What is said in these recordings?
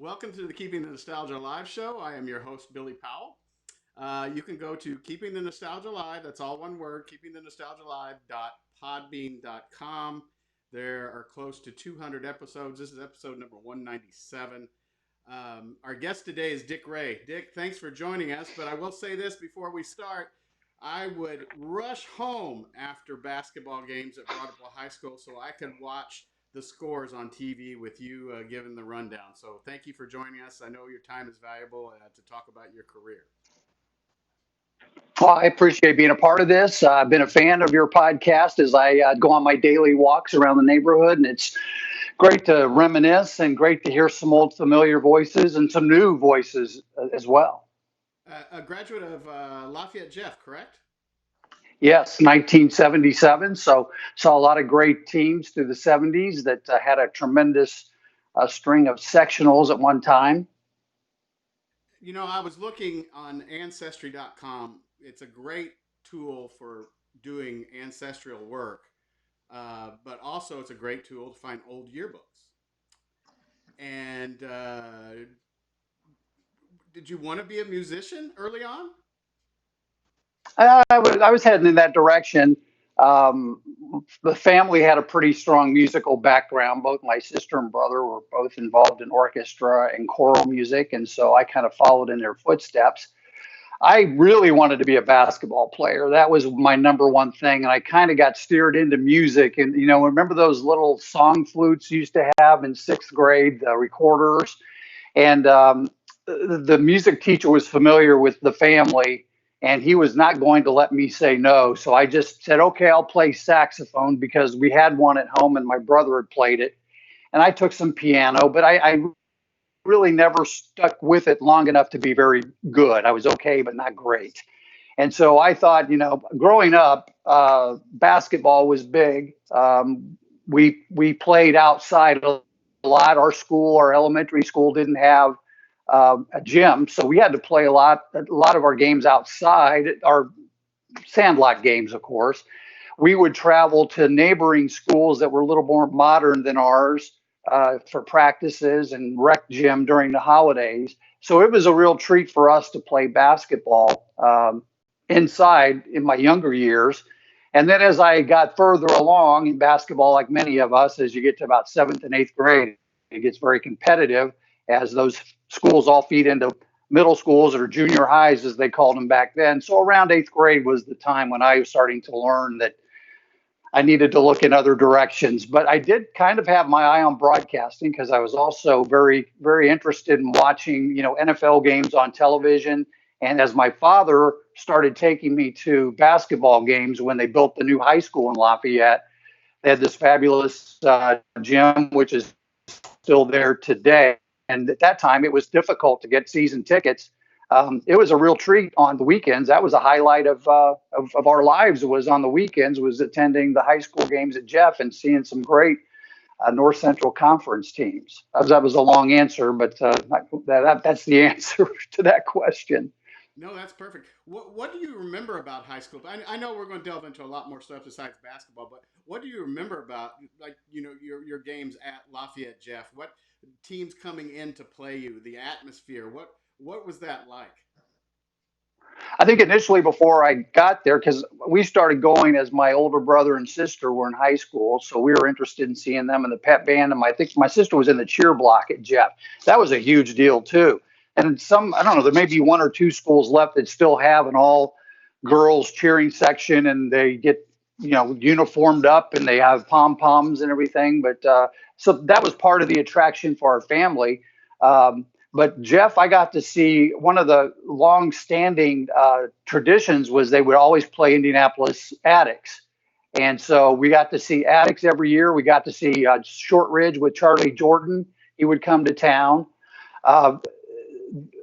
Welcome to the Keeping the Nostalgia Live show. I am your host, Billy Powell. You can go to Keeping the Nostalgia Live, that's all one word, keepingthenostalgialive.podbean.com. There are close to 200 episodes. This is episode number 197. Our guest today is Dick Ray. Dick, thanks for joining us, but I will say this before we start. I would rush home after basketball games at Broadwell High School so I could watch the scores on TV with you giving the rundown. So thank you for joining us. I know your time is valuable to talk about your career. Well, I appreciate being a part of this. I've been a fan of your podcast as I go on my daily walks around the neighborhood, and it's great to reminisce and great to hear some old familiar voices and some new voices as well. A graduate of Lafayette Jeff, correct? Yes, 1977. So saw a lot of great teams through the 70s that had a tremendous string of sectionals at one time. You know, I was looking on ancestry.com. It's a great tool for doing ancestral work, but also it's a great tool to find old yearbooks. And did you want to be a musician early on? I was heading in that direction. Um, the family had a pretty strong musical background. Both my sister and brother were both involved in orchestra and choral music, and so I kind of followed in their footsteps. I really wanted to be a basketball player. That was my number one thing, and I kind of got steered into music. And remember those little song flutes you used to have in sixth grade, the recorders, and the music teacher was familiar with the family, and he was not going to let me say no. So I just said, okay, I'll play saxophone because we had one at home and my brother had played it. And I took some piano, but I really never stuck with it long enough to be very good. I was okay, but not great. And so I thought, growing up, basketball was big. We played outside a lot. Our school, our elementary school, didn't have a gym, so we had to play a lot. A lot of our games outside, our sandlot games, of course. We would travel to neighboring schools that were a little more modern than ours for practices and rec gym during the holidays. So it was a real treat for us to play basketball inside in my younger years. And then as I got further along in basketball, like many of us, as you get to about seventh and eighth grade, it gets very competitive as those schools all feed into middle schools or junior highs, as they called them back then. So around eighth grade was the time when I was starting to learn that I needed to look in other directions. But I did kind of have my eye on broadcasting because I was also very, very interested in watching, NFL games on television. And as my father started taking me to basketball games when they built the new high school in Lafayette, they had this fabulous gym, which is still there today. And at that time, it was difficult to get season tickets. It was a real treat on the weekends. That was a highlight of our lives. Was on the weekends was attending the high school games at Jeff and seeing some great North Central Conference teams. That was a long answer, but that's the answer to that question. No, that's perfect. What do you remember about high school? I know we're going to delve into a lot more stuff besides basketball, but what do you remember about your games at Lafayette Jeff? What teams coming in to play you? The atmosphere. What was that like? I think initially before I got there, because we started going as my older brother and sister were in high school, so we were interested in seeing them in the pep band. And I think my sister was in the cheer block at Jeff. That was a huge deal too. And I don't know, there may be one or two schools left that still have an all girls cheering section, and they get uniformed up and they have pom poms and everything. But so that was part of the attraction for our family. But Jeff, I got to see one of the long-standing traditions was they would always play Indianapolis Attics, and so we got to see Attics every year. We got to see Shortridge with Charlie Jordan. He would come to town. Uh,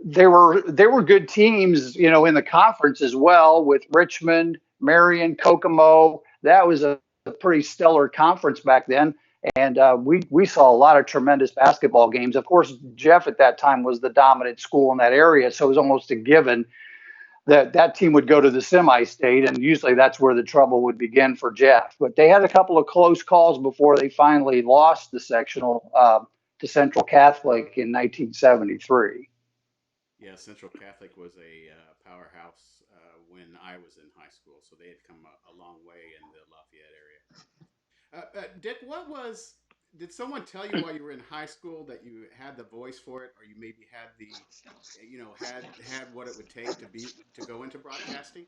there were good teams, in the conference as well with Richmond, Marion, Kokomo. That was a pretty stellar conference back then, and we saw a lot of tremendous basketball games. Of course, Jeff at that time was the dominant school in that area, so it was almost a given that that team would go to the semi-state, and usually that's where the trouble would begin for Jeff. But they had a couple of close calls before they finally lost the sectional to Central Catholic in 1973. Yeah, Central Catholic was a powerhouse when I was in high school, so they had come a long way in the Lafayette area. Dick, what was? Did someone tell you while you were in high school that you had the voice for it, or you maybe had had what it would take to go into broadcasting?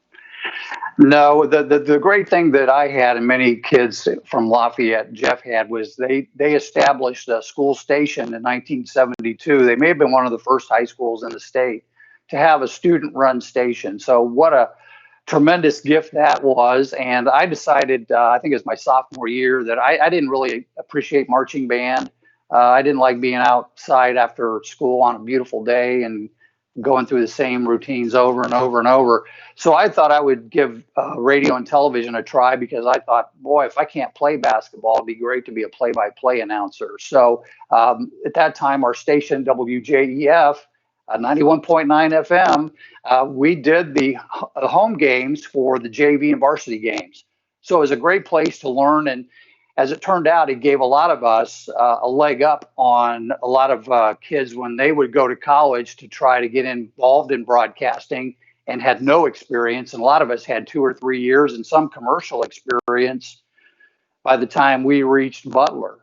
No, the great thing that I had and many kids from Lafayette, Jeff had, was they established a school station in 1972. They may have been one of the first high schools in the state to have a student run station. So what a tremendous gift that was. And I decided, I think it was my sophomore year, that I didn't really appreciate marching band. I didn't like being outside after school on a beautiful day and going through the same routines over and over and over. So I thought I would give radio and television a try, because I thought, boy, if I can't play basketball, it'd be great to be a play-by-play announcer. So at that time, our station, WJEF, 91.9 FM, we did the home games for the JV and varsity games. So it was a great place to learn. And as it turned out, it gave a lot of us a leg up on a lot of kids when they would go to college to try to get involved in broadcasting and had no experience. And a lot of us had 2 or 3 years and some commercial experience by the time we reached Butler,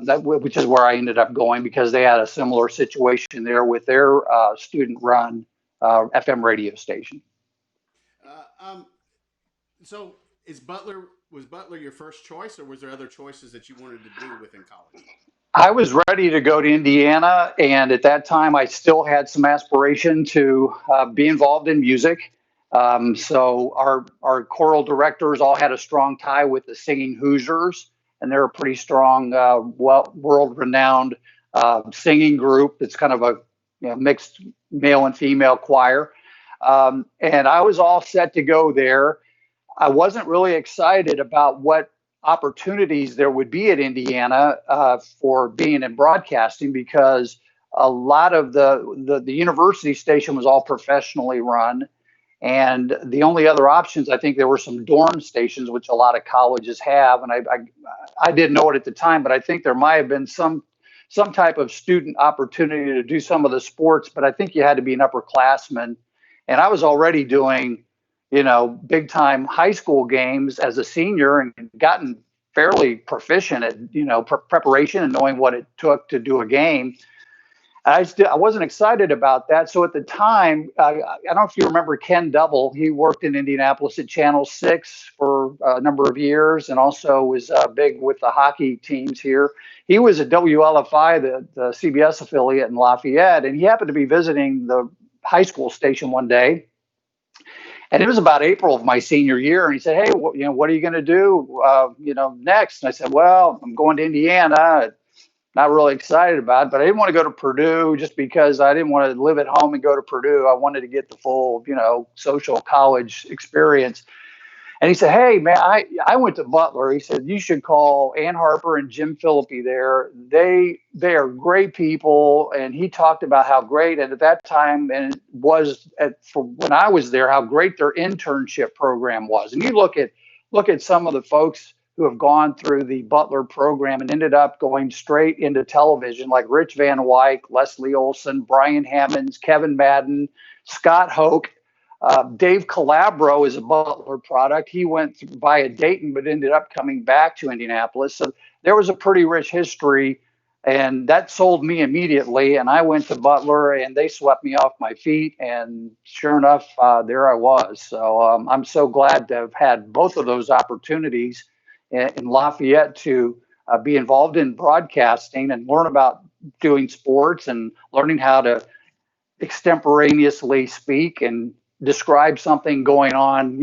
which is where I ended up going, because they had a similar situation there with their student-run FM radio station. Uh, um, so is Butler was Butler your first choice, or was there other choices that you wanted to do within college? I was ready to go to Indiana, and at that time, I still had some aspiration to be involved in music. So our choral directors all had a strong tie with the Singing Hoosiers, and they're a pretty strong, world renowned singing group. It's kind of a mixed male and female choir, and I was all set to go there. I wasn't really excited about what opportunities there would be at Indiana for being in broadcasting, because a lot of the university station was all professionally run. And the only other options, I think there were some dorm stations, which a lot of colleges have. And I didn't know it at the time, but I think there might have been some type of student opportunity to do some of the sports, but I think you had to be an upperclassman. And I was already doing big time high school games as a senior, and gotten fairly proficient at, preparation and knowing what it took to do a game. I wasn't excited about that. So at the time, I don't know if you remember Ken Double. He worked in Indianapolis at Channel 6 for a number of years, and also was big with the hockey teams here. He was at WLFI, the CBS affiliate in Lafayette, and he happened to be visiting the high school station one day. And it was about April of my senior year, and he said, "Hey, what are you going to do, next?" And I said, "Well, I'm going to Indiana. Not really excited about it, but I didn't want to go to Purdue just because I didn't want to live at home and go to Purdue. I wanted to get the full, social college experience." And he said, "Hey, man, I went to Butler." He said, "You should call Ann Harper and Jim Philippi there. They are great people." And he talked about how great, and at that time, and it was for when I was there, how great their internship program was. And you look at some of the folks who have gone through the Butler program and ended up going straight into television, like Rich Van Wyck, Leslie Olson, Brian Hammonds, Kevin Madden, Scott Hoke. Dave Calabro is a Butler product. He went via Dayton, but ended up coming back to Indianapolis. So there was a pretty rich history, and that sold me immediately. And I went to Butler, and they swept me off my feet. And sure enough, there I was. So I'm so glad to have had both of those opportunities in Lafayette to be involved in broadcasting and learn about doing sports and learning how to extemporaneously speak and describe something going on,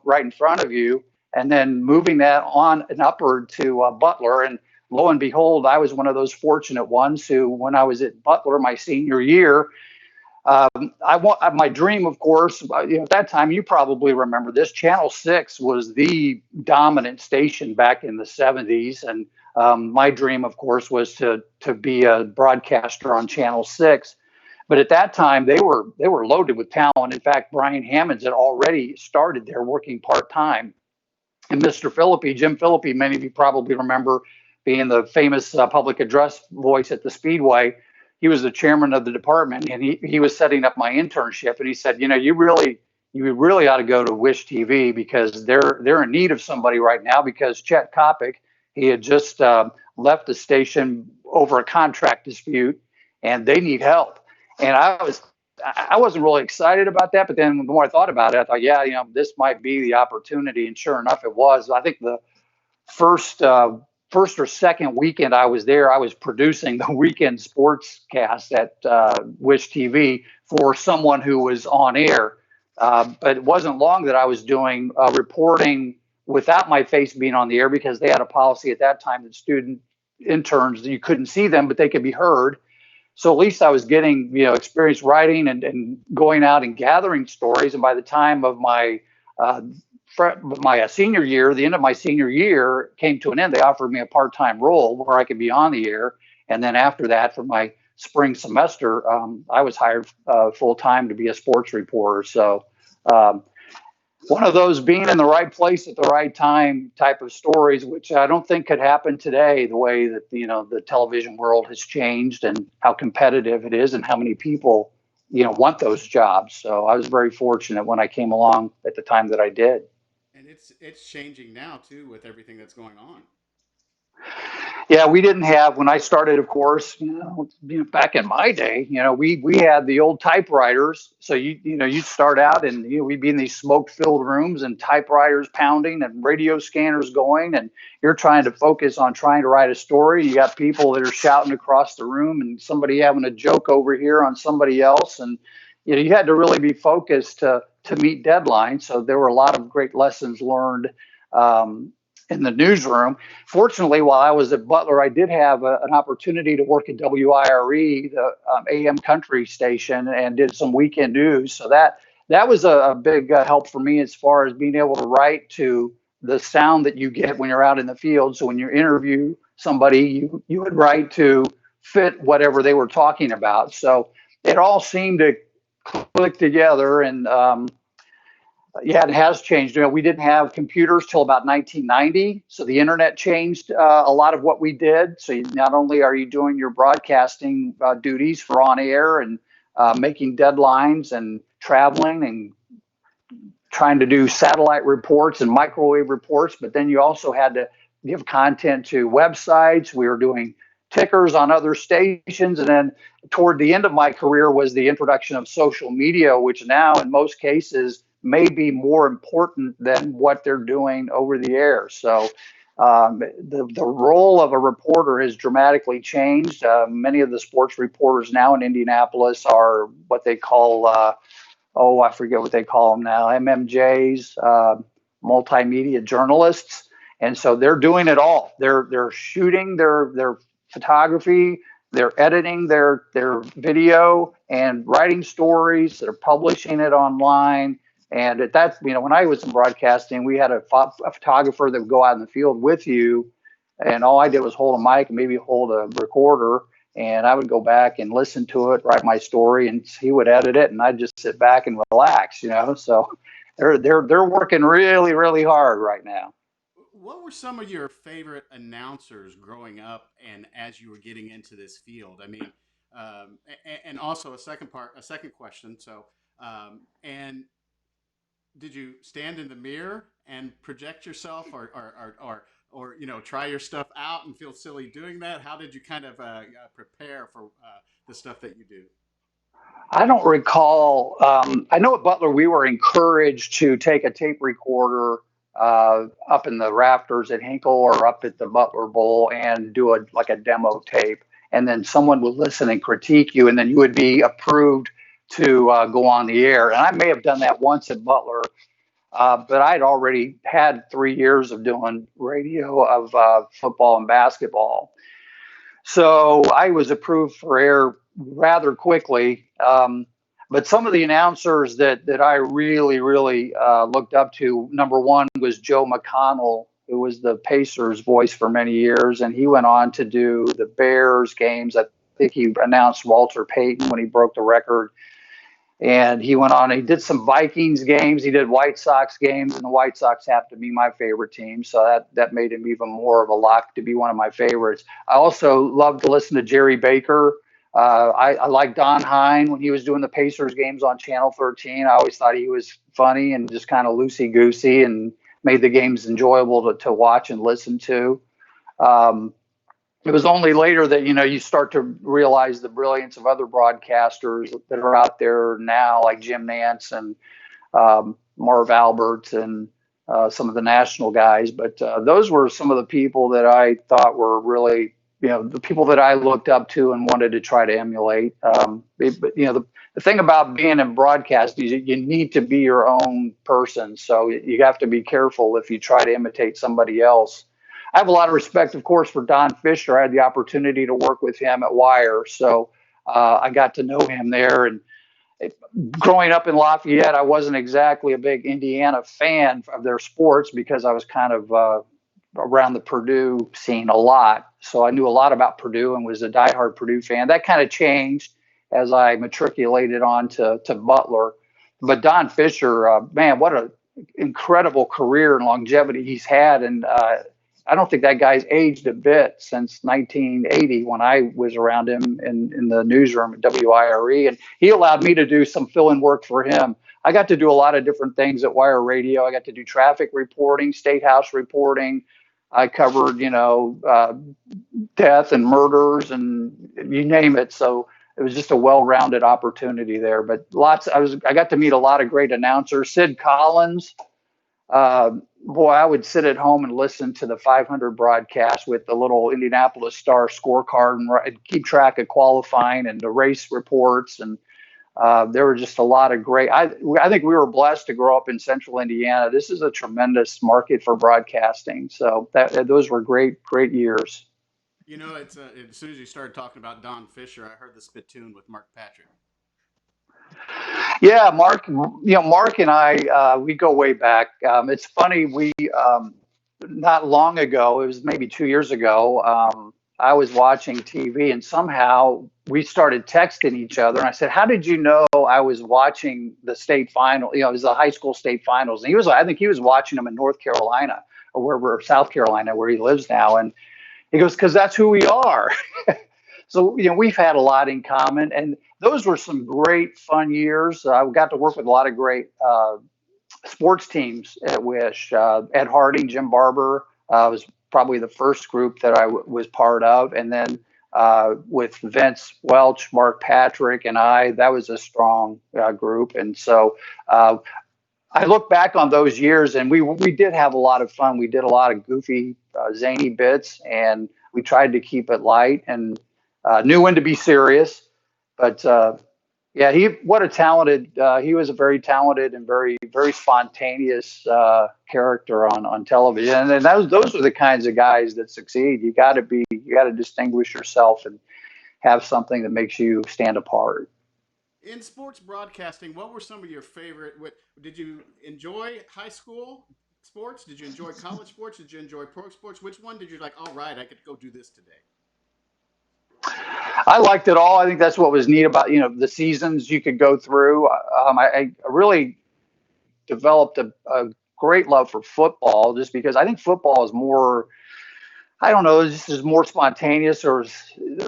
right in front of you, and then moving that on and upward to Butler. And lo and behold, I was one of those fortunate ones who, when I was at Butler my senior year, my dream, of course, at that time, you probably remember this, Channel 6 was the dominant station back in the 70s. And my dream, of course, was to be a broadcaster on Channel 6. But at that time, they were loaded with talent. In fact, Brian Hammonds had already started there working part-time. And Mr. Philippi, Jim Philippi, many of you probably remember, being the famous public address voice at the Speedway, he was the chairman of the department, and he was setting up my internship. And he said, you really ought to go to Wish TV because they're in need of somebody right now because Chet Kopic, he had just left the station over a contract dispute, and they need help. And I wasn't really excited about that, but then the more I thought about it, I thought, yeah, this might be the opportunity. And sure enough, it was. I think the first first or second weekend I was there, I was producing the weekend sportscast at Wish TV for someone who was on air. But it wasn't long that I was doing reporting without my face being on the air because they had a policy at that time that student interns, you couldn't see them, but they could be heard. So at least I was getting, experience writing and going out and gathering stories. And by the time of uh, my senior year, the end of my senior year came to an end. They offered me a part-time role where I could be on the air. And then after that, for my spring semester, I was hired full-time to be a sports reporter. So um, one of those being in the right place at the right time type of stories, which I don't think could happen today, the way that, the television world has changed and how competitive it is and how many people, want those jobs. So I was very fortunate when I came along at the time that I did. And it's changing now too with everything that's going on. Yeah, we didn't have when I started, of course, back in my day, we had the old typewriters. So you'd start out and we'd be in these smoke-filled rooms and typewriters pounding and radio scanners going, and you're trying to focus on trying to write a story. You got people that are shouting across the room and somebody having a joke over here on somebody else, and you had to really be focused to meet deadlines. So there were a lot of great lessons learned. Um, in the newsroom. Fortunately, while I was at Butler, I did have an opportunity to work at WIRE, the AM country station, and did some weekend news. So that was a big help for me as far as being able to write to the sound that you get when you're out in the field. So when you interview somebody, you would write to fit whatever they were talking about. So it all seemed to click together, and yeah, it has changed. We didn't have computers till about 1990, so the internet changed a lot of what we did. So not only are you doing your broadcasting duties for on air and making deadlines and traveling and trying to do satellite reports and microwave reports, but then you also had to give content to websites. We were doing tickers on other stations. And then toward the end of my career was the introduction of social media, which now in most cases may be more important than what they're doing over the air. So the role of a reporter has dramatically changed. Many of the sports reporters now in Indianapolis are what they call I forget what they call them now, MMJs, multimedia journalists, and so they're doing it all. They're shooting their photography, they're editing their video, and writing stories. They're publishing it online. And at that, when I was in broadcasting, we had a photographer that would go out in the field with you, and all I did was hold a mic and maybe hold a recorder, and I would go back and listen to it, write my story, and he would edit it, and I'd just sit back and relax. So they're working really, really hard right now. What were some of your favorite announcers growing up and as you were getting into this field? I mean, and also a second question. So, and did you stand in the mirror and project yourself, or try your stuff out and feel silly doing that? How did you kind of prepare for the stuff that you do? I don't recall. I know at Butler we were encouraged to take a tape recorder up in the rafters at Hinkle or up at the Butler Bowl and do a demo tape, and then someone would listen and critique you, and then you would be approved to go on the air. And I may have done that once at Butler, but I'd already had 3 years of doing radio of football and basketball. So I was approved for air rather quickly. But some of the announcers that I really, really looked up to, number one was Joe McConnell, who was the Pacers voice for many years. And he went on to do the Bears games. I think he announced Walter Payton when he broke the record. And he went on, he did some Vikings games, he did White Sox games, and the White Sox happen to be my favorite team. So that made him even more of a lock to be one of my favorites. I also love to listen to Jerry Baker. I like Don Hine when he was doing the Pacers games on Channel 13. I always thought he was funny and just kind of loosey goosey and made the games enjoyable to watch and listen to. Um, it was only later that you start to realize the brilliance of other broadcasters that are out there now, like Jim Nance and Marv Alberts and some of the national guys. But those were some of the people that I thought were really, the people that I looked up to and wanted to try to emulate. But the thing about being in broadcast is you need to be your own person. So you have to be careful if you try to imitate somebody else. I have a lot of respect, of course, for Don Fisher. I had the opportunity to work with him at Wire, so I got to know him there. And growing up in Lafayette, I wasn't exactly a big Indiana fan of their sports because I was kind of around the Purdue scene a lot. So I knew a lot about Purdue and was a diehard Purdue fan. That kind of changed as I matriculated on to Butler. But Don Fisher, man, what an incredible career and longevity he's had. And I don't think that guy's aged a bit since 1980 when I was around him in the newsroom at WIRE. And he allowed me to do some fill-in work for him. I got to do a lot of different things at Wire Radio. I got to do traffic reporting, state house reporting. I covered, death and murders and you name it. So it was just a well-rounded opportunity there. But I got to meet a lot of great announcers. Sid Collins. Boy, I would sit at home and listen to the 500 broadcast with the little Indianapolis Star scorecard and keep track of qualifying and the race reports. And there were just a lot of great. I think we were blessed to grow up in Central Indiana. This is a tremendous market for broadcasting. So those were great years. It's as soon as you started talking about Don Fisher, I heard the spittoon with Mark Patrick. Yeah, Mark. Mark and I, we go way back. It's funny. We not long ago, it was maybe 2 years ago. I was watching TV and somehow we started texting each other. And I said, "How did you know I was watching the state final? It was the high school state finals." And I think he was watching them in North Carolina or wherever, South Carolina, where he lives now. And he goes, "Because that's who we are." So, we've had a lot in common, and those were some great fun years. I got to work with a lot of great sports teams at Wish. Ed Harding, Jim Barber was probably the first group that I was part of. And then with Vince Welch, Mark Patrick, and that was a strong group. And so I look back on those years, and we did have a lot of fun. We did a lot of goofy, zany bits, and we tried to keep it light and knew when to be serious. But yeah, he was a very talented and very, very spontaneous character on television. And those are the kinds of guys that succeed. You got to distinguish yourself and have something that makes you stand apart. In sports broadcasting, what were some of your favorite? Did you enjoy high school sports? Did you enjoy college sports? Did you enjoy pro sports? Which one did you like? All right, I could go do this today. I liked it all. I think that's what was neat about the seasons you could go through. I really developed a great love for football just because I think football is more. I don't know, this is more spontaneous or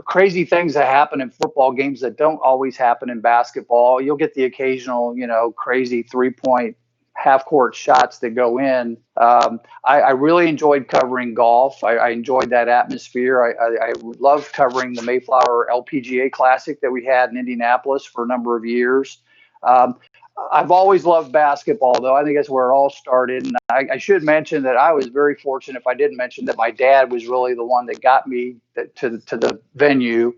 crazy things that happen in football games that don't always happen in basketball. You'll get the occasional, crazy 3-point half court shots that go in. I really enjoyed covering golf. I enjoyed that atmosphere. I loved covering the Mayflower LPGA Classic that we had in Indianapolis for a number of years. I've always loved basketball, though. I think that's where it all started. And I should mention that I was very fortunate, if I didn't mention, that my dad was really the one that got me to the venue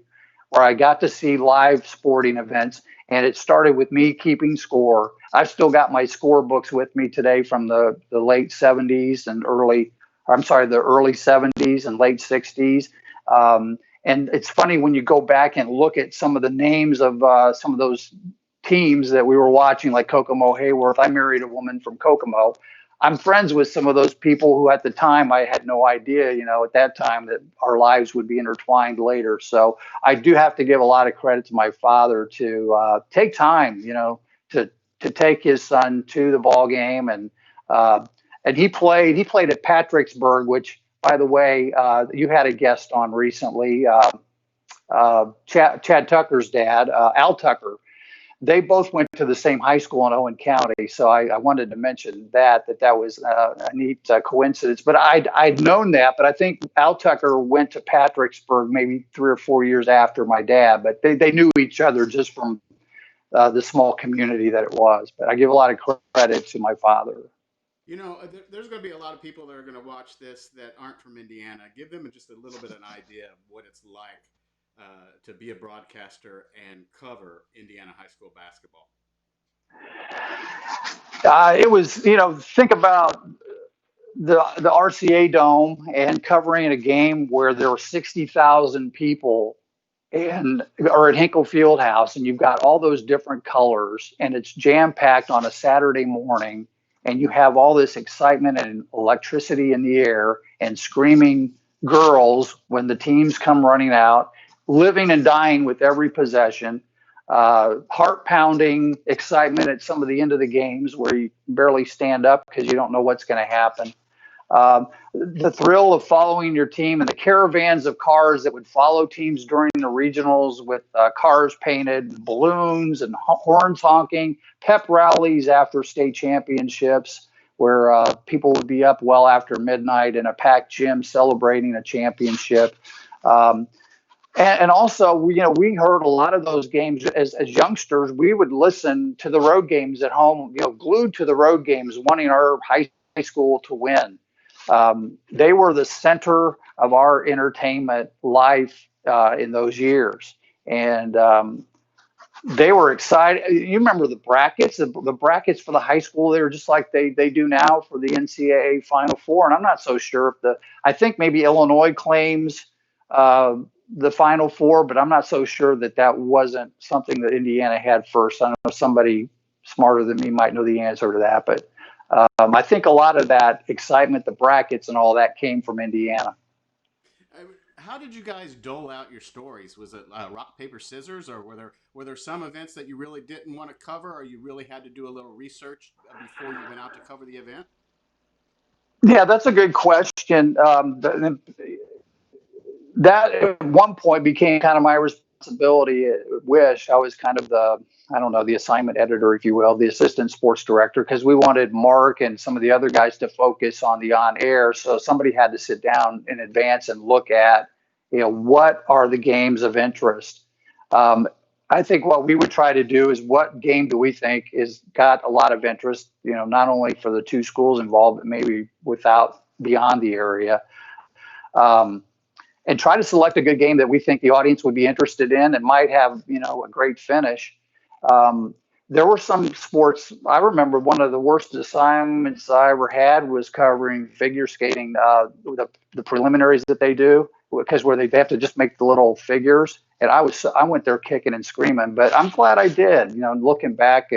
where I got to see live sporting events. And it started with me keeping score. I've still got my score books with me today from the late 70s and the early 70s and late 60s. And it's funny when you go back and look at some of the names of some of those teams that we were watching, like Kokomo Hayworth. I married a woman from Kokomo. I'm friends with some of those people who at the time I had no idea, at that time that our lives would be intertwined later. So I do have to give a lot of credit to my father to take time, to take his son to the ball game, and he played at Patricksburg, which, by the way, you had a guest on recently, Chad Tucker's dad, Al Tucker. They both went to the same high school in Owen County, so I wanted to mention that was a neat coincidence. But I'd known that, but I think Al Tucker went to Patricksburg maybe 3 or 4 years after my dad. But they knew each other just from the small community that it was. But I give a lot of credit to my father. There's going to be a lot of people that are going to watch this that aren't from Indiana. Give them just a little bit of an idea of what it's like to be a broadcaster and cover Indiana high school basketball. It was, think about the RCA Dome and covering a game where there were 60,000 people or at Hinkle Fieldhouse, and you've got all those different colors, and it's jam packed on a Saturday morning, and you have all this excitement and electricity in the air and screaming girls when the teams come running out, living and dying with every possession, heart pounding excitement at some of the end of the games where you barely stand up because you don't know what's going to happen. The thrill of following your team and the caravans of cars that would follow teams during the regionals with cars painted, balloons and horns honking, pep rallies after state championships where people would be up well after midnight in a packed gym celebrating a championship. And also, we heard a lot of those games as youngsters. We would listen to the road games at home, glued to the road games, wanting our high school to win. They were the center of our entertainment life in those years. And they were excited. You remember the brackets? The brackets for the high school, they were just like they do now for the NCAA Final Four. And I'm not so sure I think maybe Illinois claims the Final Four, but I'm not so sure that wasn't something that Indiana had first. I know somebody smarter than me might know the answer to that, but I think a lot of that excitement, the brackets and all that came from Indiana. How did you guys dole out your stories? Was it rock, paper, scissors, or were there some events that you really didn't want to cover, or you really had to do a little research before you went out to cover the event? Yeah, that's a good question. That at one point became kind of my responsibility at Wish. I was kind of the assignment editor, if you will, the assistant sports director, because we wanted Mark and some of the other guys to focus on the on air. So somebody had to sit down in advance and look at, what are the games of interest. I think what we would try to do is what game do we think is got a lot of interest, not only for the two schools involved, but maybe beyond the area. And try to select a good game that we think the audience would be interested in and might have, a great finish. There were some sports. I remember one of the worst assignments I ever had was covering figure skating, the preliminaries that they do, because where they have to just make the little figures. And I went there kicking and screaming, but I'm glad I did. Looking back,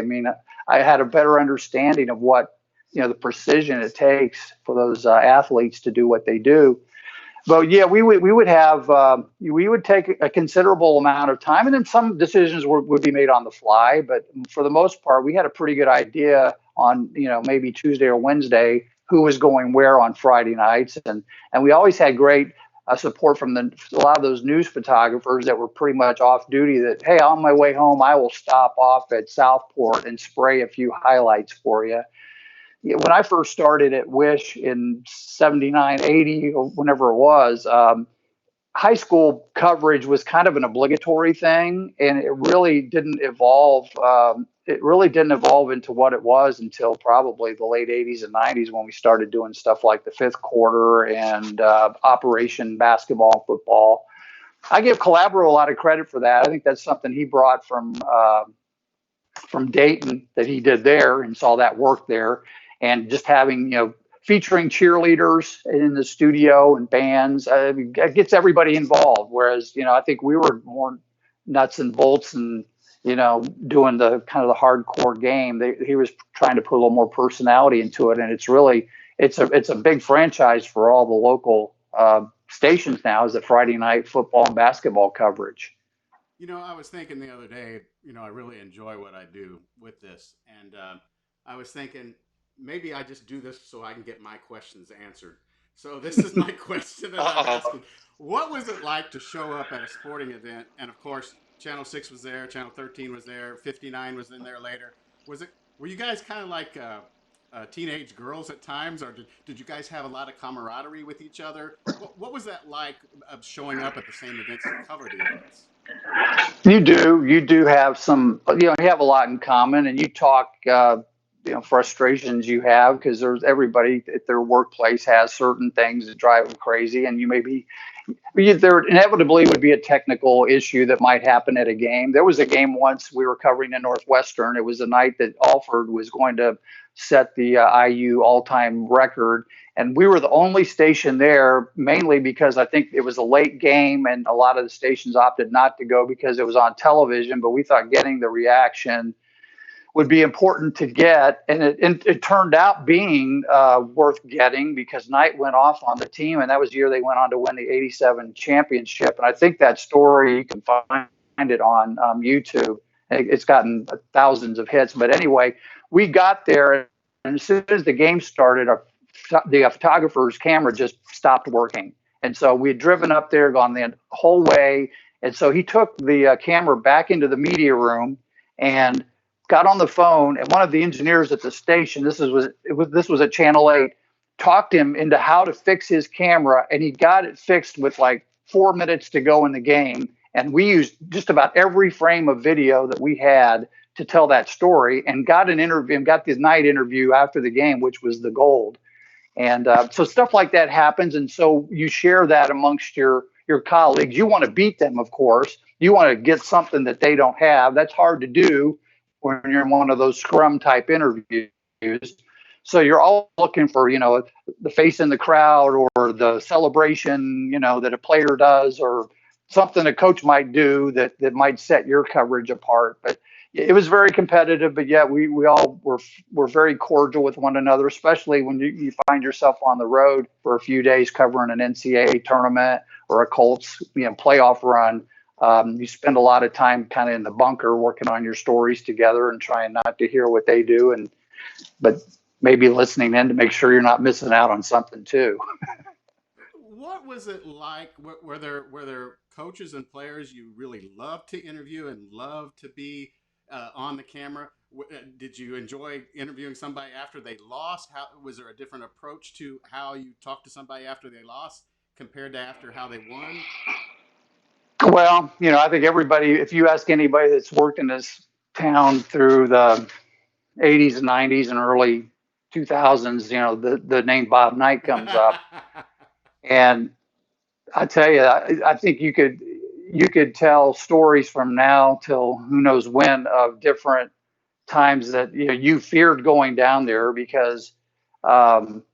I had a better understanding of what, the precision it takes for those athletes to do what they do. But yeah, we would take a considerable amount of time, and then some decisions would be made on the fly. But for the most part, we had a pretty good idea on maybe Tuesday or Wednesday who was going where on Friday nights, and we always had great support from a lot of those news photographers that were pretty much off duty. That, hey, on my way home, I will stop off at Southport and spray a few highlights for you. When I first started at Wish in 79, 80, or whenever it was, high school coverage was kind of an obligatory thing, and it really didn't evolve. It really didn't evolve into what it was until probably the late 80s and 90s when we started doing stuff like the fifth quarter and Operation Basketball and Football. I give Calabro a lot of credit for that. I think that's something he brought from Dayton that he did there and saw that work there. And just having, featuring cheerleaders in the studio and bands, it gets everybody involved. Whereas, I think we were more nuts and bolts and, doing the kind of the hardcore game. He was trying to put a little more personality into it. And it's a big franchise for all the local stations now is the Friday night football and basketball coverage. I was thinking the other day, I really enjoy what I do with this. And I was thinking maybe I just do this so I can get my questions answered. So this is my question that I'm Uh-oh. asking. What was it like to show up at a sporting event? And of course, Channel 6 was there, Channel 13 was there, 59 was in there later. Were you guys kind of like teenage girls at times, or did you guys have a lot of camaraderie with each other? What was that like of showing up at the same events to cover the events? You do have some, you have a lot in common, and you talk, frustrations you have because there's everybody at their workplace has certain things that drive them crazy, and you may be there inevitably would be a technical issue that might happen at a game. There was a game once we were covering in Northwestern. It was the night that Alford was going to set the IU all-time record, and we were the only station there, mainly because I think it was a late game, and a lot of the stations opted not to go because it was on television. But we thought getting the reaction would be important to get, and it turned out being worth getting because Knight went off on the team, and that was the year they went on to win the '87 championship. And I think that story, you can find it on YouTube. It's gotten thousands of hits. But anyway, we got there, and as soon as the game started, the photographer's camera just stopped working. And so we had driven up there, gone the whole way. And so he took the camera back into the media room and got on the phone, and one of the engineers at the station, this was at Channel 8, talked him into how to fix his camera, and he got it fixed with like 4 minutes to go in the game. And we used just about every frame of video that we had to tell that story, and got an interview, and got this night interview after the game, which was the gold. And so stuff like that happens, and so you share that amongst your colleagues. You want to beat them, of course. You want to get something that they don't have. That's hard to do when you're in one of those scrum type interviews. So you're all looking for, the face in the crowd, or the celebration, that a player does, or something a coach might do that might set your coverage apart. But it was very competitive, but yet we all were very cordial with one another, especially when you find yourself on the road for a few days covering an NCAA tournament or a Colts playoff run. You spend a lot of time kind of in the bunker working on your stories together and trying not to hear what they do, but maybe listening in to make sure you're not missing out on something too. What was it like? Were there coaches and players you really loved to interview and loved to be on the camera? Did you enjoy interviewing somebody after they lost? How was there a different approach to how you talk to somebody after they lost compared to after how they won? Well, I think everybody, if you ask anybody that's worked in this town through the '80s and '90s and early 2000s, the name Bob Knight comes up. And I tell you, I think you could tell stories from now till who knows when of different times that you feared going down there because um,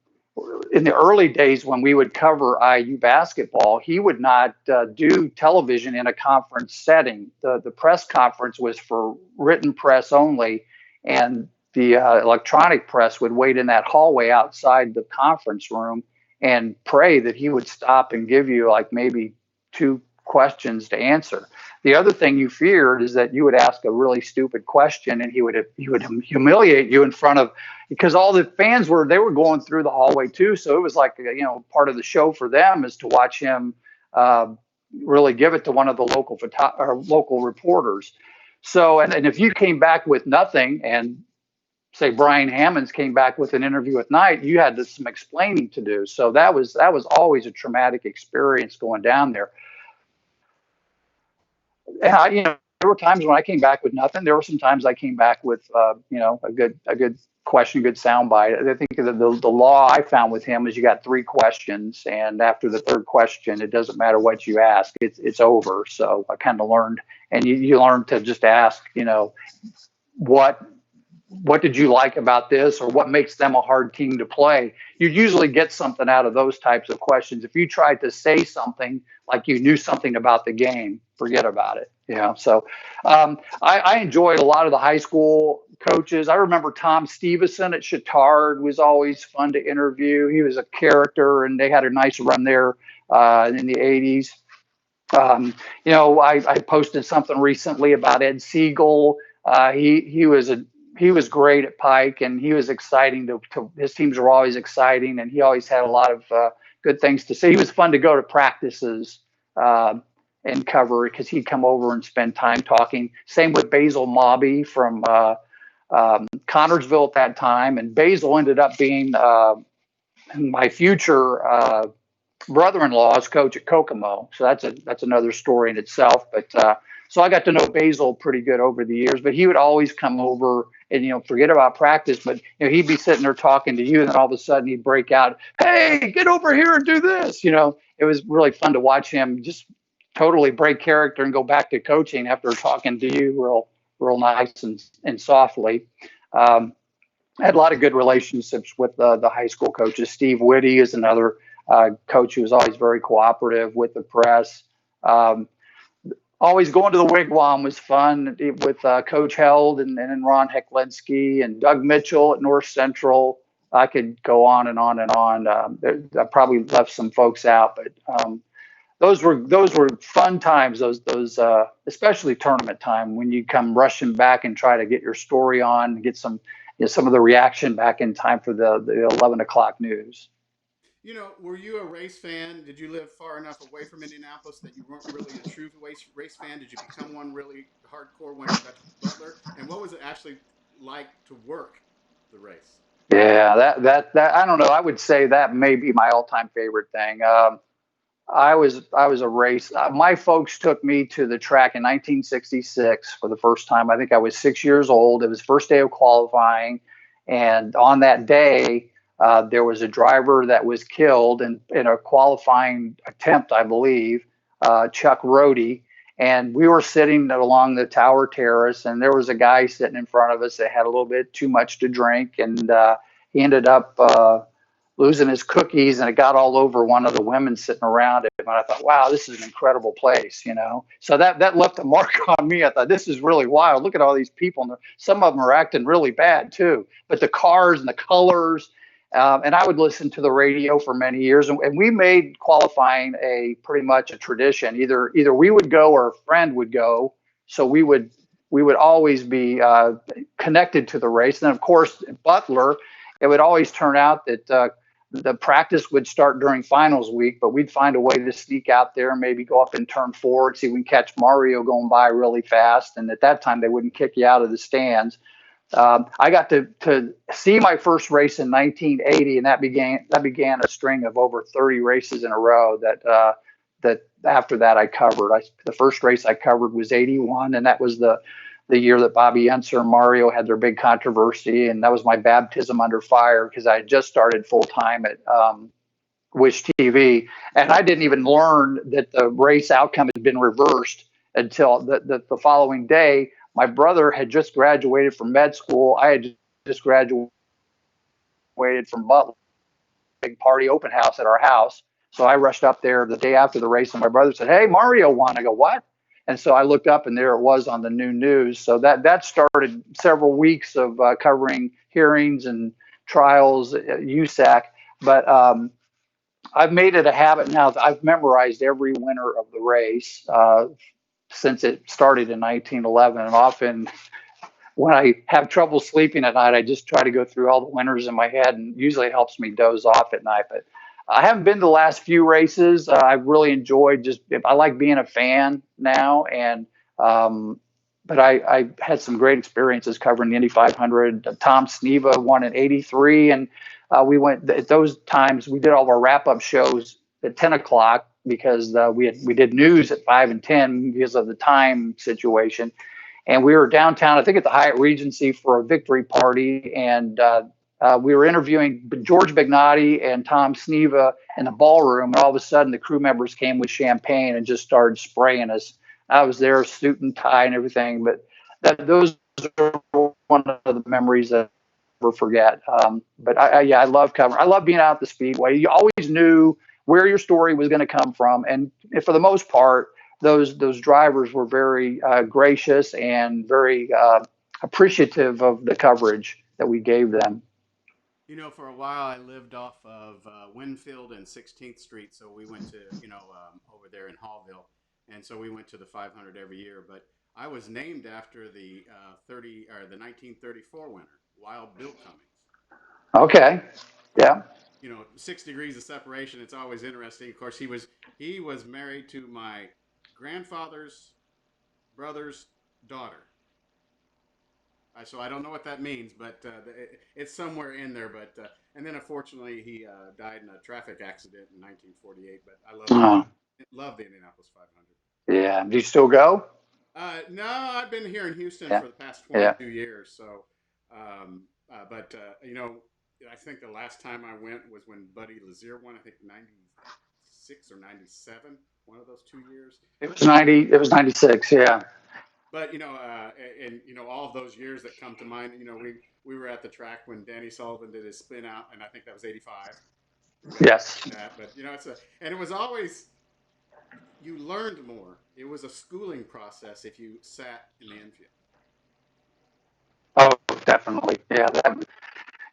in the early days when we would cover IU basketball, he would not do television in a conference setting. The press conference was for written press only, and the electronic press would wait in that hallway outside the conference room and pray that he would stop and give you like maybe two questions to answer. The other thing you feared is that you would ask a really stupid question, and he would humiliate you in front of, because all the fans they were going through the hallway too. So it was like, part of the show for them is to watch him uh, really give it to one of the local reporters. So, and if you came back with nothing, and say Brian Hammonds came back with an interview at night, you had some explaining to do. So that was always a traumatic experience going down there. And there were times when I came back with nothing. There were some times I came back with, a good question, good soundbite. I think the law I found with him is you got three questions, and after the third question, it doesn't matter what you ask, it's over. So I kind of learned, and you learn to just ask, what what did you like about this, or what makes them a hard team to play? You usually get something out of those types of questions. If you tried to say something like you knew something about the game, forget about it. So I enjoyed a lot of the high school coaches. I remember Tom Stevenson at Chittard was always fun to interview. He was a character, and they had a nice run there in the '80s. Um, I posted something recently about Ed Siegel. He was a he was great at Pike, and he was exciting to his teams were always exciting, and he always had a lot of good things to say. He was fun to go to practices uh, and cover because he'd come over and spend time talking. Same with Basil Mobby from Connorsville at that time, and Basil ended up being my future brother-in-law's coach at Kokomo. So that's another story in itself. But so I got to know Basil pretty good over the years. But he would always come over and forget about practice. But he'd be sitting there talking to you, and then all of a sudden he'd break out, "Hey, get over here and do this!" It was really fun to watch him just totally break character and go back to coaching after talking to you real nice and softly. Um, I had a lot of good relationships with the high school coaches. Steve Whitty is another coach who was always very cooperative with the press. Um, Always going to the Wigwam was fun with Coach Held and Ron Heklinski and Doug Mitchell at North Central. I could go on and on and on. I probably left some folks out, but those were fun times. Those especially tournament time when you come rushing back and try to get your story on, and get some of the reaction back in time for the 11 o'clock news. Were you a race fan? Did you live far enough away from Indianapolis that you weren't really a true race fan? Did you become one really hardcore once you got to Butler? And what was it actually like to work the race? Yeah, that I don't know. I would say that may be my all-time favorite thing. I was a race. My folks took me to the track in 1966 for the first time. I think I was 6 years old. It was first day of qualifying, and on that day, there was a driver that was killed in a qualifying attempt, I believe, Chuck Rohde. And we were sitting along the tower terrace, and there was a guy sitting in front of us that had a little bit too much to drink, and he ended up losing his cookies, and it got all over one of the women sitting around him. And I thought, wow, this is an incredible place. So that left a mark on me. I thought, this is really wild. Look at all these people. And some of them are acting really bad too. But the cars and the colors, and I would listen to the radio for many years, and we made qualifying a pretty much a tradition. Either we would go or a friend would go. So we would always be connected to the race. And then, of course, Butler, it would always turn out that the practice would start during finals week, but we'd find a way to sneak out there and maybe go up and turn forward, see if we can catch Mario going by really fast. And at that time, they wouldn't kick you out of the stands. I got to see my first race in 1980, and that began a string of over 30 races in a row that after that I covered. The first race I covered was 81, and that was the year that Bobby Unser and Mario had their big controversy, and that was my baptism under fire because I had just started full time at Wish TV, and I didn't even learn that the race outcome had been reversed until the following day. My brother had just graduated from med school. I had just graduated from Butler, big party open house at our house. So I rushed up there the day after the race, and my brother said, "Hey, Mario won." I go, "What?" And so I looked up, and there it was on the new news. So that started several weeks of covering hearings and trials at USAC. But I've made it a habit now that I've memorized every winner of the race since it started in 1911. And often when I have trouble sleeping at night, I just try to go through all the winners in my head, and usually it helps me doze off at night. But I haven't been to the last few races. I've really enjoyed I like being a fan now, and but I had some great experiences covering the Indy 500. Tom Sneva won in '83, and we went at those times. We did all of our wrap up shows at 10 o'clock because we did news at 5 and 10 because of the time situation, and we were downtown, I think at the Hyatt Regency for a victory party, and we were interviewing George Begnotti and Tom Sneva in the ballroom, and all of a sudden the crew members came with champagne and just started spraying us. I was there, suit and tie and everything, but those are one of the memories that I'll never forget. But yeah, I love covering. I love being out at the Speedway. You always knew where your story was going to come from, and for the most part, those drivers were very gracious and very appreciative of the coverage that we gave them. For a while I lived off of Winfield and 16th Street, so we went to over there in Hallville. and so we went to the 500 every year. But I was named after the 1934 winner, Wild Bill Cummings. Okay. Yeah. You know, 6 degrees of separation. It's always interesting. Of course, he was married to my grandfather's brother's daughter. So I don't know what that means, but it's somewhere in there. But and then unfortunately he died in a traffic accident in 1948. But I Uh, love the Indianapolis 500. yeah. Do you still go? No, I've been here in Houston Yeah. for the past Yeah. 22 years. So, but you know, I think the last time I went was when Buddy Lazier won. I think 96 or 97, one of those 2 years. It was 90. It was 96. Yeah. But you know, and you know, all of those years that come to mind. You know, we were at the track when Danny Sullivan did his spin out, and I think that was '85. Yes. That, but you know, and it was always you learned more. It was a schooling process if you sat in the infield. Oh, definitely. Yeah.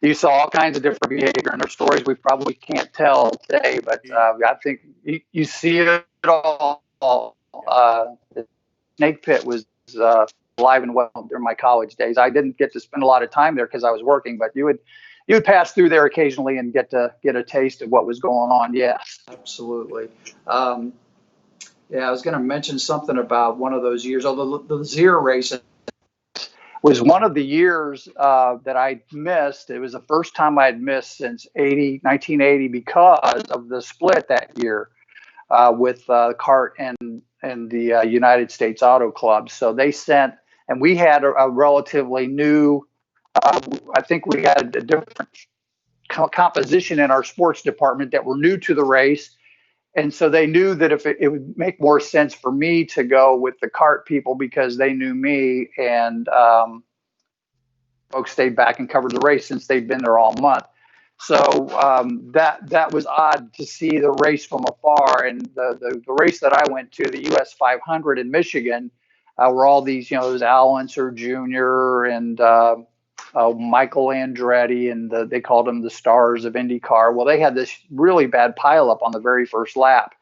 You saw all kinds of different behavior, and there's stories we probably can't tell today, but He, I think you see it all. yeah, The snake pit was alive and well during my college days. I didn't get to spend a lot of time there because I was working, but you would pass through there occasionally and get a taste of what was going on. Yes, absolutely. Um, yeah, I was going to mention something about one of those years. Although the Zier race was one of the years that I missed. It was the first time I had missed since 1980 because of the split that year with CART and the United States Auto Club. So they sent, and we had a relatively new, I think we had a different composition in our sports department that were new to the race. And so they knew that if it would make more sense for me to go with the CART people because they knew me, and folks stayed back and covered the race since they'd been there all month. So that was odd to see the race from afar. And the race that I went to, the US 500 in Michigan, where all these, there's Al Unser Jr. and Michael Andretti, and they called them the stars of IndyCar. Well, they had this really bad pileup on the very first lap.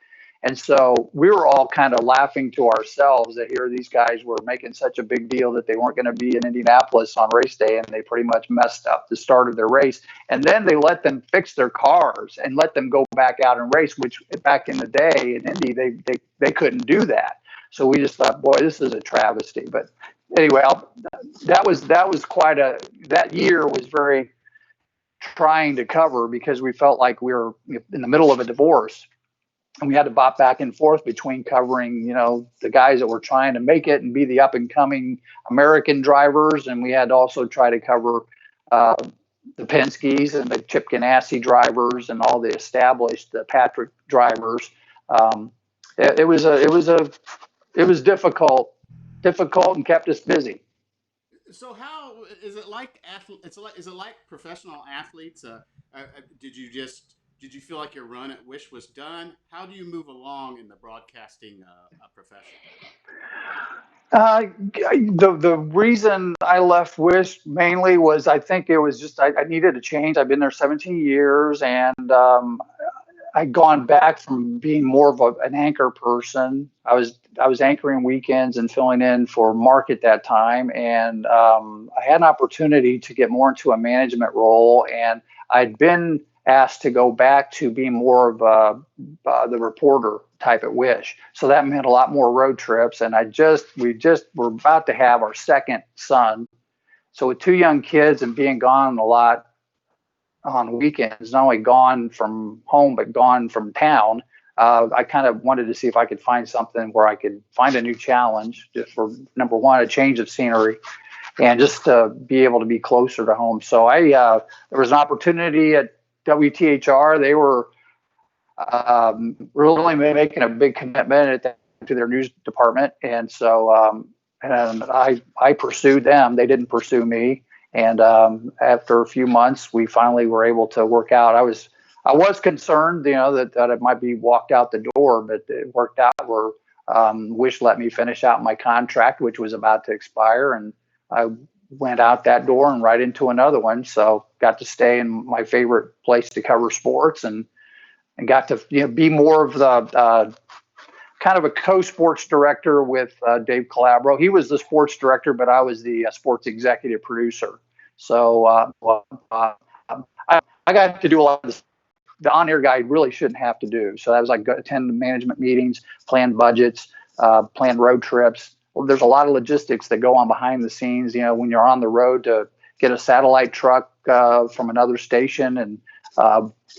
And so we were all kind of laughing to ourselves that here these guys were making such a big deal that they weren't going to be in Indianapolis on race day, and they pretty much messed up the start of their race. And then they let them fix their cars and let them go back out and race, which back in the day in Indy, they couldn't do that. So we just thought, boy, this is a travesty. But anyway, that was quite that year was very trying to cover because we felt like we were in the middle of a divorce, and we had to bop back and forth between covering, the guys that were trying to make it and be the up and coming American drivers, and we had to also try to cover uh, the Penske's and the Chip Ganassi drivers and all the established Patrick drivers. Um, it was difficult and kept us busy. so how is it like is it like professional athletes? Did you just did you feel like your run at Wish was done? How do you move along in the broadcasting profession? The reason I left Wish mainly was I think it was just I needed a change. I've been there 17 years, and I'd gone back from being more of an anchor person. I was anchoring weekends and filling in for Mark at that time, and I had an opportunity to get more into a management role, and I'd been asked to go back to being more of the reporter type at Wish. So that meant a lot more road trips, and we just were about to have our second son. So with two young kids and being gone a lot on weekends, not only gone from home but gone from town. I kind of wanted to see if I could find something where I could find a new challenge, just for number one, a change of scenery, and just to be able to be closer to home. So there was an opportunity at WTHR. They were really making a big commitment to their news department, and so and I pursued them. They didn't pursue me, and after a few months, we finally were able to work out. I was concerned, that it might be walked out the door, but it worked out. Where Wish let me finish out my contract, which was about to expire, and I went out that door and right into another one. So got to stay in my favorite place to cover sports, and got to be more of kind of a co-sports director with Dave Calabro. He was the sports director, but I was the sports executive producer. So I got to do a lot of the on-air guy really shouldn't have to do. So that was like attend management meetings, plan budgets, plan road trips. Well, there's a lot of logistics that go on behind the scenes. You know, when you're on the road to get a satellite truck from another station and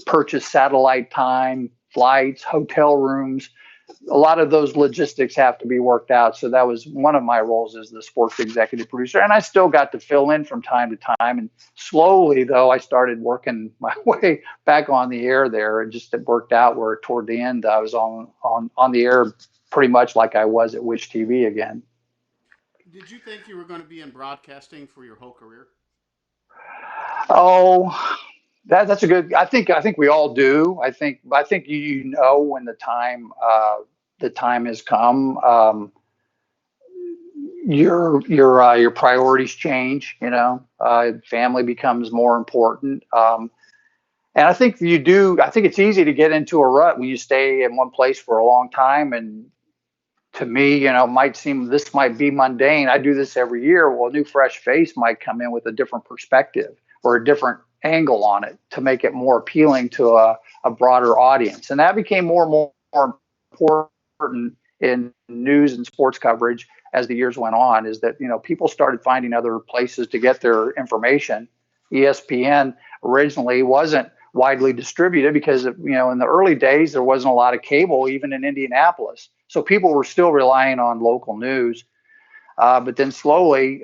purchase satellite time, flights, hotel rooms. A lot of those logistics have to be worked out. So that was one of my roles as the sports executive producer. And I still got to fill in from time to time. And slowly, though, I started working my way back on the air there. And just it worked out where toward the end, I was on the air pretty much like I was at Wish TV again. Did you think you were going to be in broadcasting for your whole career? Oh, that's a good. I think we all do. I think you know when the time has come. Your priorities change. You know, family becomes more important. And I think you do. I think it's easy to get into a rut when you stay in one place for a long time. And to me, you know, might seem this might be mundane. I do this every year. Well, a new fresh face might come in with a different perspective or a different angle on it to make it more appealing to a broader audience. And that became more and more important in news and sports coverage as the years went on, is that, you know, people started finding other places to get their information. ESPN originally wasn't widely distributed because, you know, in the early days, there wasn't a lot of cable, even in Indianapolis. So people were still relying on local news. But then slowly,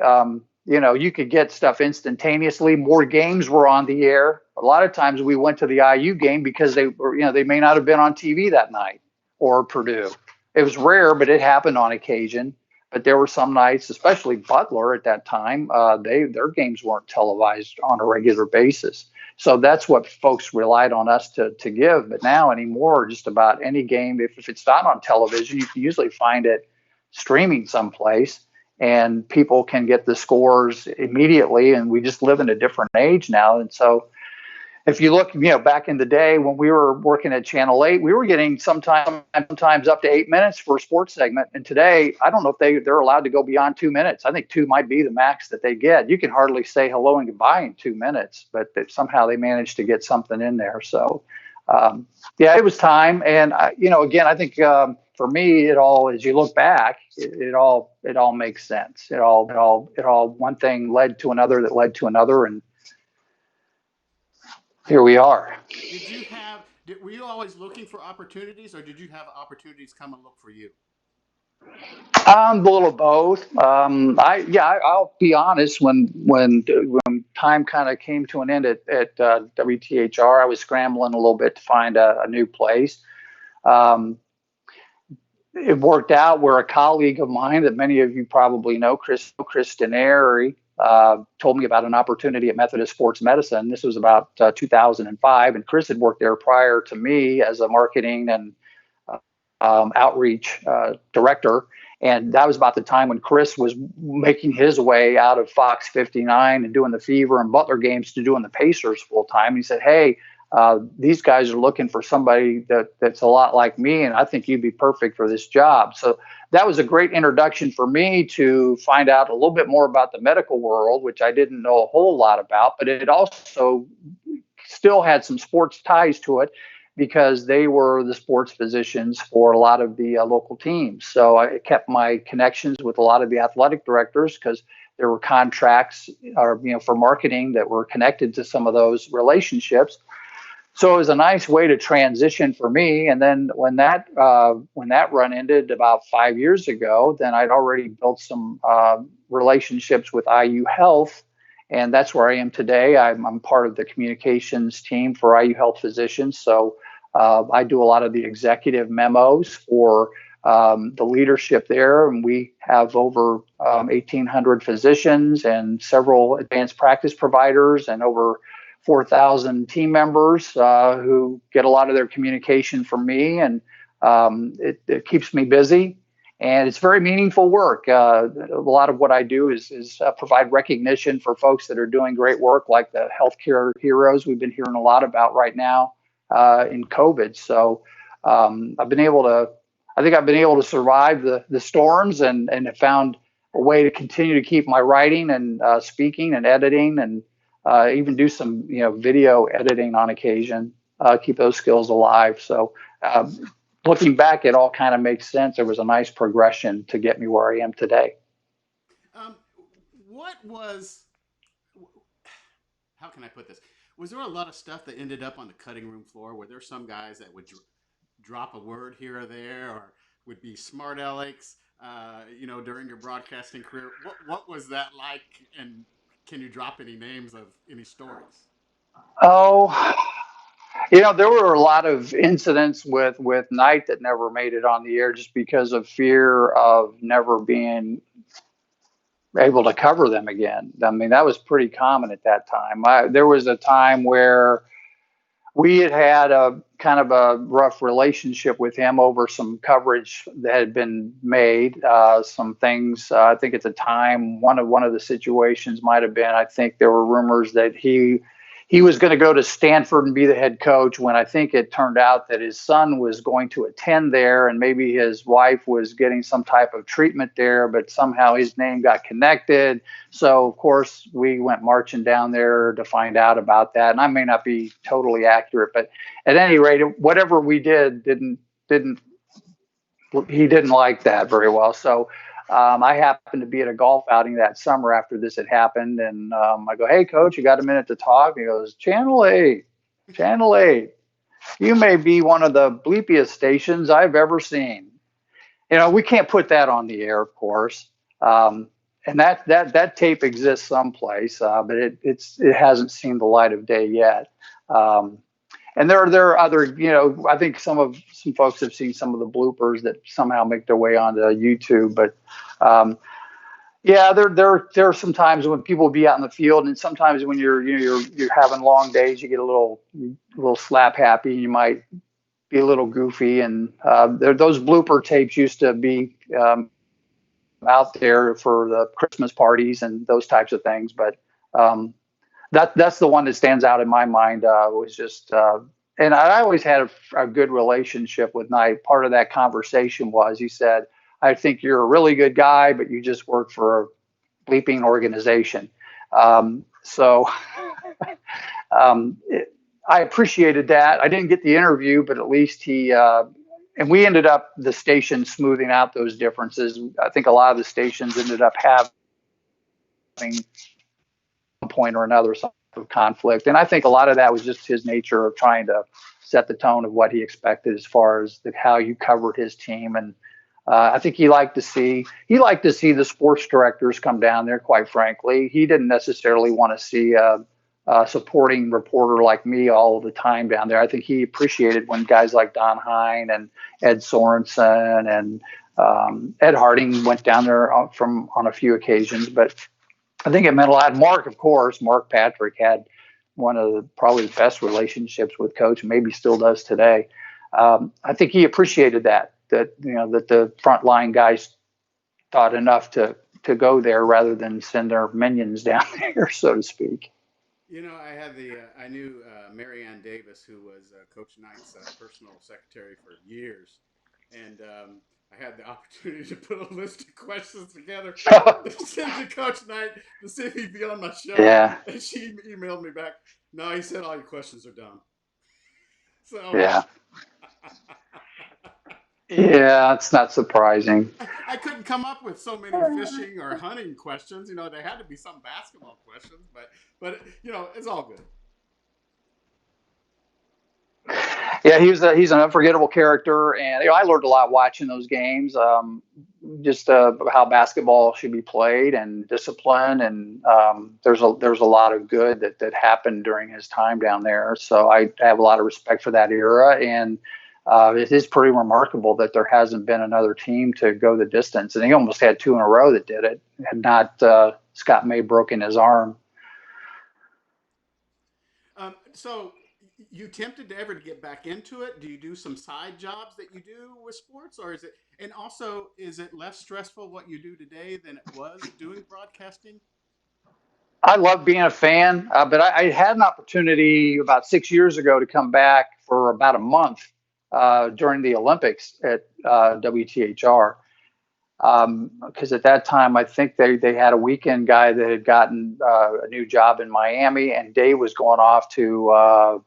you know, you could get stuff instantaneously. More games were on the air. A lot of times we went to the IU game because they were, you know, they may not have been on TV that night, or Purdue. It was rare, but it happened on occasion. But there were some nights, especially Butler at that time, their games weren't televised on a regular basis. So that's what folks relied on us to give. But now anymore, just about any game, if it's not on television, you can usually find it streaming someplace, and people can get the scores immediately. And we just live in a different age now. And so if you look, you know, back in the day when we were working at Channel 8, we were getting sometimes up to 8 minutes for a sports segment. And today, I don't know if they're allowed to go beyond 2 minutes. I think two might be the max that they get. You can hardly say hello and goodbye in 2 minutes, but somehow they managed to get something in there. So, yeah, it was time. And, you know, again, I think for me, it all, as you look back, it all makes sense. It all, one thing led to another that led to another. And here we are. Were you always looking for opportunities, or did you have opportunities come and look for you? A little of both. I'll be honest. When time kind of came to an end at WTHR, I was scrambling a little bit to find a new place. Um, it worked out where a colleague of mine that many of you probably know, Chris Denary, told me about an opportunity at Methodist Sports Medicine. This was about 2005, and Chris had worked there prior to me as a marketing and outreach director. And that was about the time when Chris was making his way out of Fox 59 and doing the Fever and Butler games to doing the Pacers full time. He said, "Hey, these guys are looking for somebody that's a lot like me, and I think you'd be perfect for this job." So that was a great introduction for me to find out a little bit more about the medical world, which I didn't know a whole lot about, but it also still had some sports ties to it, because they were the sports physicians for a lot of the local teams. So I kept my connections with a lot of the athletic directors, because there were contracts or, you know, for marketing that were connected to some of those relationships. So it was a nice way to transition for me. And then when that run ended about 5 years ago, then I'd already built some relationships with IU Health. And that's where I am today. I'm part of the communications team for IU Health Physicians. So I do a lot of the executive memos for the leadership there. And we have over 1,800 physicians and several advanced practice providers and over 4,000 team members who get a lot of their communication from me. And it keeps me busy. And it's very meaningful work. A lot of what I do is provide recognition for folks that are doing great work, like the healthcare heroes we've been hearing a lot about right now in COVID. So I've been able to, I think I've been able to survive the storms and have found a way to continue to keep my writing and speaking and editing and even do some video editing on occasion. Keep those skills alive. So looking back, it all kind of makes sense. There was a nice progression to get me where I am today. Um, what was, how can I put this? Was there a lot of stuff that ended up on the cutting room floor? Were there some guys that would drop a word here or there, or would be smart alecks, during your broadcasting career? What was that like? And can you drop any names of any stories? Oh, there were a lot of incidents with Knight that never made it on the air just because of fear of never being able to cover them again. I mean, that was pretty common at that time. There was a time where we had a kind of a rough relationship with him over some coverage that had been made. Some things, I think at the time, one of the situations might have been, I think there were rumors that he was going to go to Stanford and be the head coach, when I think it turned out that his son was going to attend there, and maybe his wife was getting some type of treatment there, but somehow his name got connected. So of course we went marching down there to find out about that. And I may not be totally accurate, but at any rate, whatever we didn't he didn't like that very well. So I happened to be at a golf outing that summer after this had happened, and I go, "Hey, coach, you got a minute to talk?" And he goes, "Channel 8, Channel 8. You may be one of the bleepiest stations I've ever seen." We can't put that on the air, of course. And that tape exists someplace, but it hasn't seen the light of day yet. Um, and there are other, I think some folks have seen some of the bloopers that somehow make their way onto YouTube. But yeah, there are some times when people will be out in the field, and sometimes when you're having long days, you get a little slap happy. You might be a little goofy, and those blooper tapes used to be out there for the Christmas parties and those types of things. But um, that's the one that stands out in my mind. Was just, and I always had a good relationship with Knight. Part of that conversation was, he said, "I think you're a really good guy, but you just work for a bleeping organization." So I appreciated that. I didn't get the interview, but at least and we ended up, the station, smoothing out those differences. I think a lot of the stations ended up having one point or another some of conflict. And I think a lot of that was just his nature of trying to set the tone of what he expected as far as how you covered his team. And I think he liked to see the sports directors come down there. Quite frankly, he didn't necessarily want to see a supporting reporter like me all of the time down there. I think he appreciated when guys like Don Hine and Ed Sorensen and Ed Harding went down there on a few occasions. But I think it meant a lot. Mark, of course, Mark Patrick had one of probably the best relationships with Coach, maybe still does today. I think he appreciated that the frontline guys thought enough to go there rather than send their minions down there, so to speak. I knew Mary Ann Davis, who was Coach Knight's personal secretary for years, and I had the opportunity to put a list of questions together to send to Coach Knight to see if he'd be on my show. Yeah, And she emailed me back. No, he said all your questions are done. So yeah, yeah. It's not surprising. I couldn't come up with so many fishing or hunting questions. There had to be some basketball questions, but it's all good. Yeah, he's an unforgettable character, and I learned a lot watching those games. Just how basketball should be played and discipline, and there's a lot of good that happened during his time down there. So I have a lot of respect for that era, and it is pretty remarkable that there hasn't been another team to go the distance, and he almost had two in a row that did it. Had not Scott May broken his arm. So you tempted to ever to get back into it? Do you do some side jobs that you do with sports, or is it? And also, is it less stressful what you do today than it was doing broadcasting? I love being a fan, but I had an opportunity about 6 years ago to come back for about a month during the Olympics at WTHR. Because at that time, I think they had a weekend guy that had gotten a new job in Miami, and Dave was going off to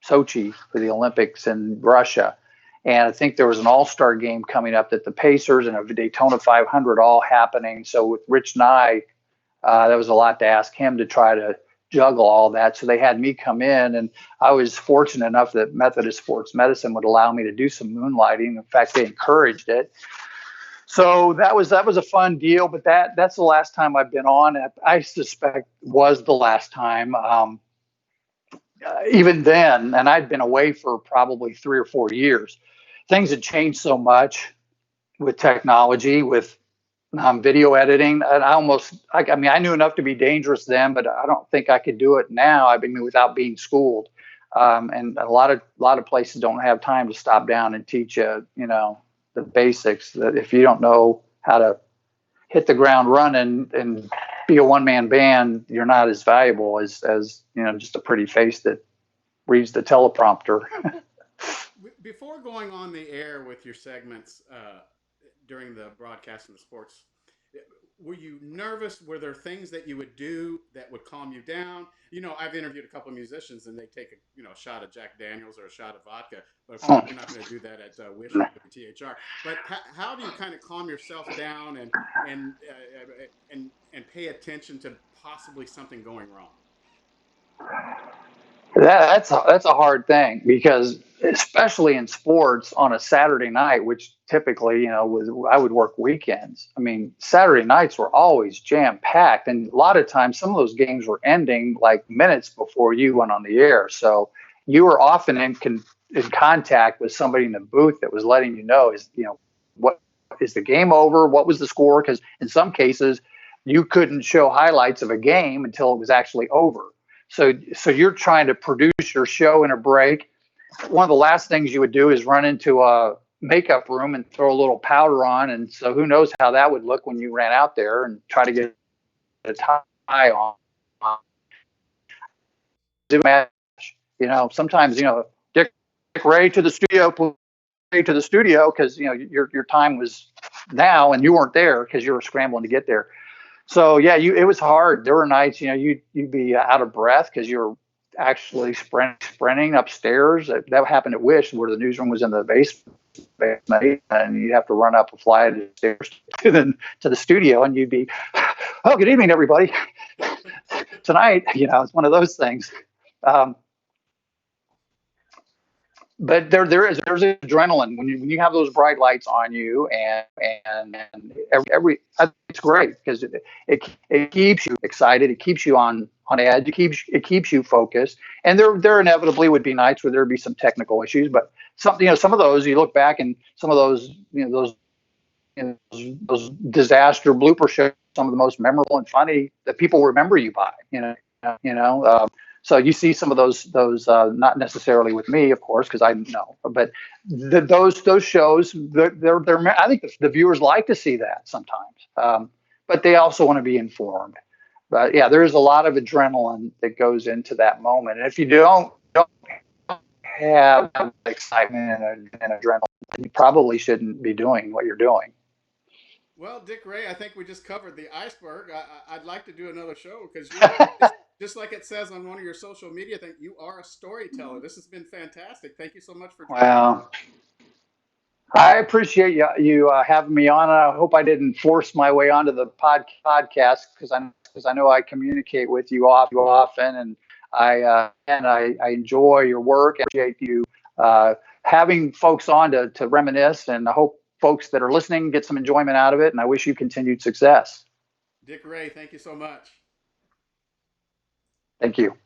Sochi for the Olympics in Russia. And I think there was an all-star game coming up that the Pacers and a Daytona 500 all happening. So with Rich Nye, that was a lot to ask him to try to juggle all that. So they had me come in, and I was fortunate enough that Methodist Sports Medicine would allow me to do some moonlighting. In fact, they encouraged it. So that was a fun deal. But that's the last time I've been on. I suspect was the last time. Even then, and I'd been away for probably 3 or 4 years. Things had changed so much with technology, with video editing. And I mean, I knew enough to be dangerous then, but I don't think I could do it now. I mean, without being schooled. And a lot of places don't have time to stop down and teach you, the basics. That if you don't know how to hit the ground running and be a one-man band, you're not as valuable as just a pretty face that reads the teleprompter. Before going on the air with your segments during the broadcast in the sports, were you nervous? Were there things that you would do that would calm you down? I've interviewed a couple of musicians, and they take a shot of Jack Daniels or a shot of vodka. But of course, we're not going to do that at Wish or WTHR. But how do you kind of calm yourself down and pay attention to possibly something going wrong? That's a hard thing, because especially in sports on a Saturday night, which typically, I would work weekends. I mean, Saturday nights were always jam packed, and a lot of times some of those games were ending like minutes before you went on the air. So you were often in contact with somebody in the booth that was letting you know, what is the game over? What was the score? Because in some cases, you couldn't show highlights of a game until it was actually over. So you're trying to produce your show in a break. One of the last things you would do is run into a makeup room and throw a little powder on. And so who knows how that would look when you ran out there and try to get a tie on. Sometimes, Dick Ray to the studio, because, your time was now and you weren't there because you were scrambling to get there. So yeah, it was hard. There were nights, you'd be out of breath because you were actually sprinting upstairs. That happened at Wish, where the newsroom was in the basement, and you'd have to run up a flight of stairs to the studio, and you'd be, oh, good evening, everybody. Tonight, it's one of those things. But there's adrenaline when you have those bright lights on you, and it's great because it keeps you excited, it keeps you on edge, it keeps you focused. And there inevitably would be nights where there'd be some technical issues, but some of those, you look back, and some of those those disaster blooper shows, some of the most memorable and funny that people remember you by. So you see some of those not necessarily with me, of course, because I know, but those shows, I think the viewers like to see that sometimes, but they also want to be informed. But yeah, there's a lot of adrenaline that goes into that moment, and if you don't have excitement and adrenaline, you probably shouldn't be doing what you're doing. Well, Dick Ray, I think we just covered the iceberg. I'd like to do another show because just like it says on one of your social media things, you are a storyteller. This has been fantastic. Thank you so much for joining. Well, I appreciate you having me on. I hope I didn't force my way onto the podcast, because I know I communicate with you often, and I enjoy your work. I appreciate you having folks on to reminisce, and I hope folks that are listening get some enjoyment out of it. And I wish you continued success. Dick Ray, thank you so much. Thank you.